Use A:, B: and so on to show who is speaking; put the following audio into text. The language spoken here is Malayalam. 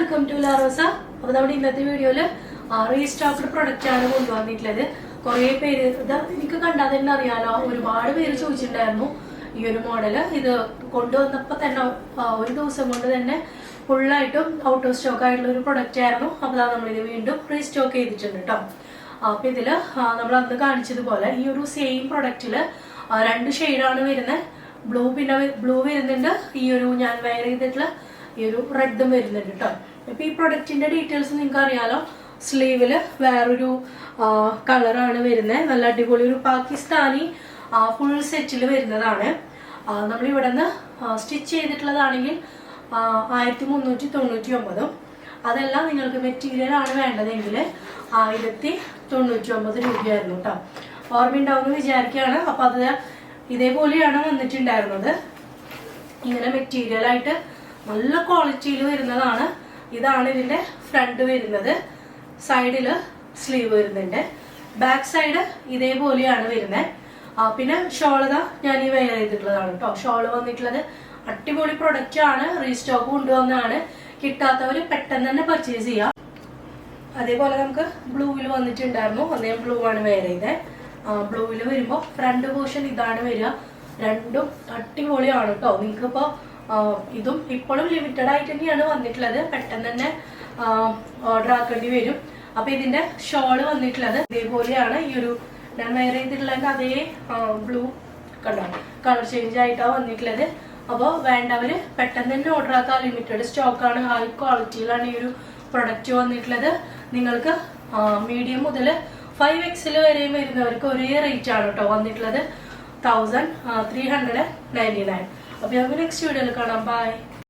A: Welcome to Larosa. അപ്പോൾ നമ്മുടെ ഇന്നത്തെ വീഡിയോയിൽ റീസ്റ്റോക്ക്ഡ് പ്രൊഡക്റ്റ് ആണ് കൊണ്ടുവന്നിട്ടുള്ളത്. കുറേ പേര് എനിക്ക് കണ്ടാൽ തന്നെ അറിയാലോ, ഒരുപാട് പേര് ചോദിച്ചിട്ടുണ്ടായിരുന്നു ഈ ഒരു മോഡല്. ഇത് കൊണ്ടുവന്നപ്പോൾ തന്നെ ഒരു ദിവസം കൊണ്ട് തന്നെ ഫുള്ളായിട്ടും ഔട്ട് ഓഫ് സ്റ്റോക്ക് ആയിട്ടുള്ള ഒരു പ്രൊഡക്റ്റ് ആയിരുന്നു. അപ്പോൾ നമ്മളിത് വീണ്ടും റീസ്റ്റോക്ക് ചെയ്തിട്ടുണ്ട് കേട്ടോ. അപ്പോൾ ഇതിൽ നമ്മൾ അന്ന് കാണിച്ചതുപോലെ ഈ ഒരു സെയിം പ്രൊഡക്റ്റിൽ രണ്ട് ഷെയ്ഡാണ് വരുന്നത്. ബ്ലൂ വരുന്നുണ്ട്, ഈ ഒരു ഞാൻ വെയർ ചെയ്തിട്ടുള്ള ഈ ഒരു റെഡും വരുന്നുണ്ട് കേട്ടോ. അപ്പൊ ഈ പ്രൊഡക്റ്റിന്റെ ഡീറ്റെയിൽസ് നിങ്ങൾക്ക് അറിയാലോ. സ്ലീവില് വേറൊരു കളറാണ് വരുന്നത്. നല്ല അടിപൊളി ഒരു പാകിസ്ഥാനി ഫുൾ സെറ്റിൽ വരുന്നതാണ്. നമ്മൾ ഇവിടെ നിന്ന് സ്റ്റിച്ച് ചെയ്തിട്ടുള്ളതാണെങ്കിൽ 1399. അതെല്ലാം നിങ്ങൾക്ക് മെറ്റീരിയൽ ആണ് വേണ്ടതെങ്കിൽ 1099 രൂപയായിരുന്നു കേട്ടോ. ഓർമ്മയുണ്ടാവുമെന്ന് വിചാരിക്കുകയാണ്. അപ്പൊ അത് ഇതേപോലെയാണ് വന്നിട്ടുണ്ടായിരുന്നത്. ഇങ്ങനെ മെറ്റീരിയൽ ആയിട്ട് നല്ല ക്വാളിറ്റിയിൽ വരുന്നതാണ്. ഇതാണ് ഇതിന്റെ ഫ്രണ്ട് വരുന്നത്. സൈഡില് സ്ലീവ് വരുന്നുണ്ട്. ബാക്ക് സൈഡ് ഇതേപോലെയാണ് വരുന്നത്. പിന്നെ ഷോള് ഞാൻ ഈ വെയർ ചെയ്തിട്ടുള്ളതാണ് കേട്ടോ. ഷോള് വന്നിട്ടുള്ളത് അടിപൊളി പ്രൊഡക്റ്റ് ആണ്. റീസ്റ്റോക്ക് കൊണ്ടുവന്നാണ്. കിട്ടാത്തവര് പെട്ടെന്ന് തന്നെ പർച്ചേസ് ചെയ്യാം. അതേപോലെ നമുക്ക് ബ്ലൂവിൽ വന്നിട്ടുണ്ടായിരുന്നു. അന്ന് ഞാൻ ബ്ലൂ ആണ് വെയർ ചെയ്തത്. ബ്ലൂവിൽ വരുമ്പോൾ ഫ്രണ്ട് പോർഷൻ ഇതാണ് വരിക. രണ്ടും അടിപൊളിയാണ് കേട്ടോ. നിങ്ങൾക്കിപ്പോൾ ഇതും ഇപ്പോഴും ലിമിറ്റഡ് ആയിട്ട് തന്നെയാണ് വന്നിട്ടുള്ളത്. പെട്ടെന്ന് തന്നെ ഓർഡർ ആക്കേണ്ടി വരും. അപ്പൊ ഇതിന്റെ ഷോള് വന്നിട്ടുള്ളത് ഇതേപോലെയാണ്. ഈ ഒരു ഞാൻ വെയർ ചെയ്തിട്ടുള്ളത് അതേ ബ്ലൂ കണ്ടോ, കളർ ചേഞ്ച് ആയിട്ടാണ് വന്നിട്ടുള്ളത്. അപ്പോൾ വേണ്ടവര് പെട്ടെന്ന് തന്നെ ഓർഡർ ആക്കാം. ലിമിറ്റഡ് സ്റ്റോക്കാണ്. ഹൈ ക്വാളിറ്റിയിലാണ് ഈ ഒരു പ്രൊഡക്റ്റ് വന്നിട്ടുള്ളത്. നിങ്ങൾക്ക് മീഡിയം മുതൽ 5XL വരെയും വരുന്നവർക്ക് ഒരേ റേറ്റ് ആണ് കേട്ടോ വന്നിട്ടുള്ളത്. 1399. അപ്പോൾ നമുക്ക് നെക്സ്റ്റ് വീഡിയോയിൽ കാണാം. ബൈ.